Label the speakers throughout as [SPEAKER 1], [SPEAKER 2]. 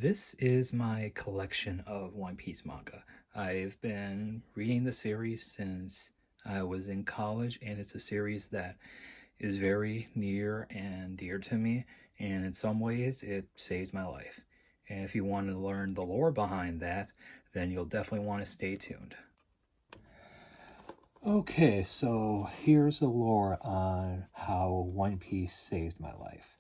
[SPEAKER 1] This is my collection of One Piece manga. I've been reading the series since I was in college, and it's a series that is very near and dear to me, and in some ways, it saved my life. And if you want to learn the lore behind that, then you'll definitely want to stay tuned.
[SPEAKER 2] Okay, so here's the lore on how One Piece saved my life.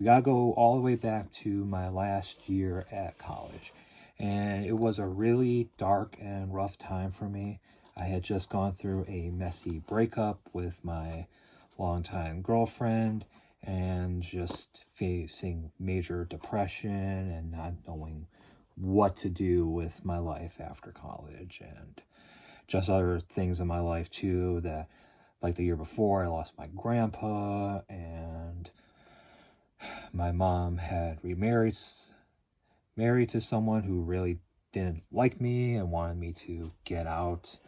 [SPEAKER 2] We gotta go all the way back to my last year at college. And it was a really dark and rough time for me. I had just gone through a messy breakup with my longtime girlfriend and just facing major depression and not knowing what to do with my life after college and just other things in my life too. That, like the year before, I lost my grandpa, and my mom had married to someone who really didn't like me and wanted me to get out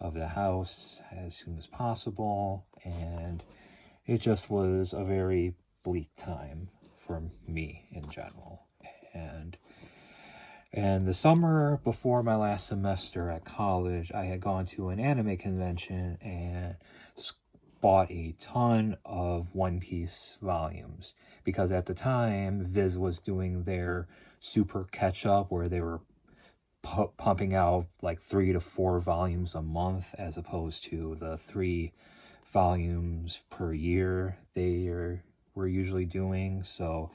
[SPEAKER 2] of the house as soon as possible. And it just was a very bleak time for me in general. And the summer before my last semester at college, I had gone to an anime convention and bought a ton of One Piece volumes, because at the time Viz was doing their super catch up where they were pumping out like 3 to 4 volumes a month as opposed to the 3 volumes per year were usually doing. So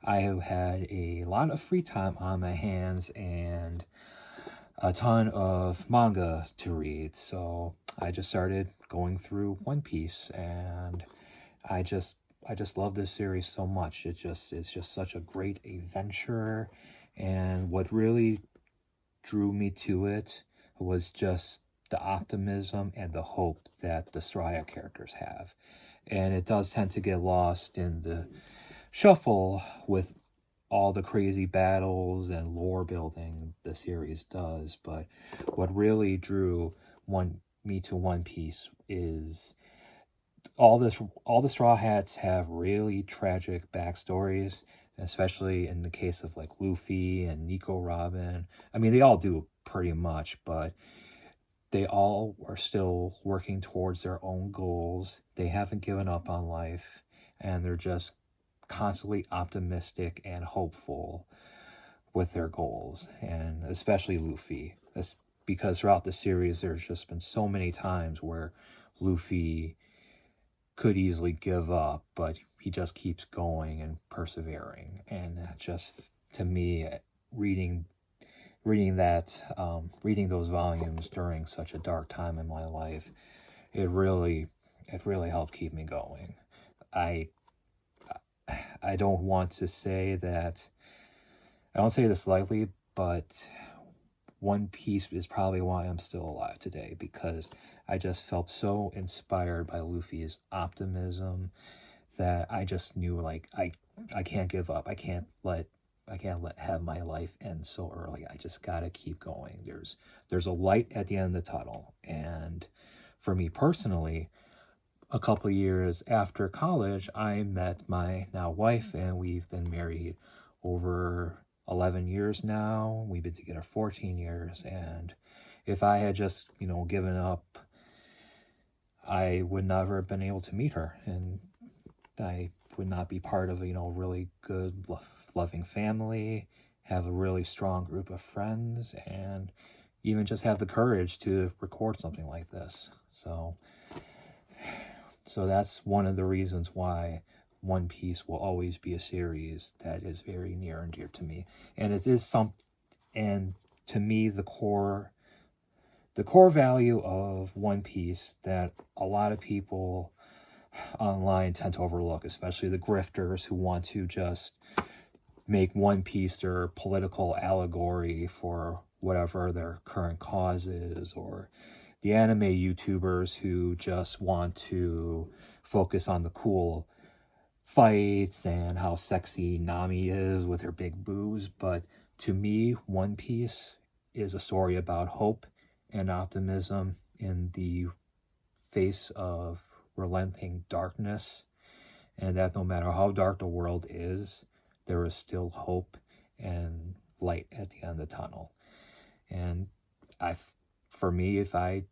[SPEAKER 2] I have had a lot of free time on my hands and a ton of manga to read. So I just started going through One Piece, and I just love this series so much. It's just such a great adventure, and what really drew me to it was just the optimism and the hope that the Soraya characters have. And it does tend to get lost in the shuffle with all the crazy battles and lore building the series does, but what really drew me to One Piece is all the Straw Hats have really tragic backstories, especially in the case of like Luffy and Nico Robin. I mean, they all do pretty much, but they all are still working towards their own goals. They haven't given up on life, and they're just constantly optimistic and hopeful with their goals, and especially Luffy. That's because throughout the series, there's just been so many times where Luffy could easily give up, but he just keeps going and persevering. And just, to me, reading those volumes during such a dark time in my life, it really helped keep me going. I I don't want to say that, I don't say this lightly, but One Piece is probably why I'm still alive today, because I just felt so inspired by Luffy's optimism that I just knew, like, I can't give up. I can't let have my life end so early. I just gotta keep going. There's a light at the end of the tunnel. And for me personally, a couple of years after college, I met my now wife, and we've been married over 11 years now. We've been together 14 years. And if I had just, given up, I would never have been able to meet her. And I would not be part of really good, loving family, have a really strong group of friends, and even just have the courage to record something like this. So that's one of the reasons why One Piece will always be a series that is very near and dear to me. And it is and to me, the core value of One Piece that a lot of people online tend to overlook, especially the grifters who want to just make One Piece their political allegory for whatever their current cause is, or the anime YouTubers who just want to focus on the cool fights and how sexy Nami is with her big boobs. But to me, One Piece is a story about hope and optimism in the face of relenting darkness, and that no matter how dark the world is, there is still hope, and light at the end of the tunnel. And for me, if I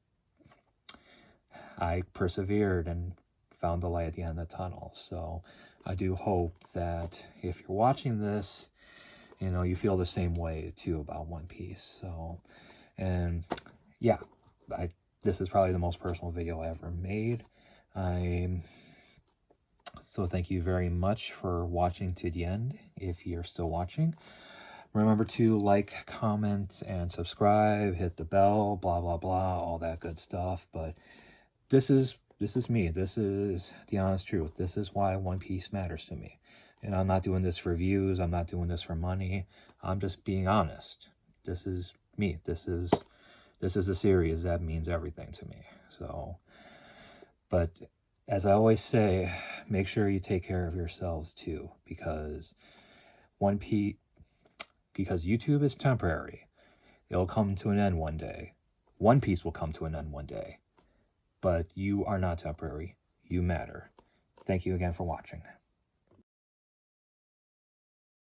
[SPEAKER 2] persevered and found the light at the end of the tunnel. So I do hope that if you're watching this, you know, you feel the same way too about One Piece. So, and yeah, this is probably the most personal video I ever made. So thank you very much for watching to the end. If you're still watching, remember to like, comment, and subscribe, hit the bell, blah, blah, blah, all that good stuff. But this is me. This is the honest truth. This is why One Piece matters to me. And I'm not doing this for views. I'm not doing this for money. I'm just being honest. This is me. This is a series that means everything to me. So, but as I always say, make sure you take care of yourselves too, because YouTube is temporary. It'll come to an end one day. One Piece will come to an end one day. But you are not temporary. You matter. Thank you again for watching.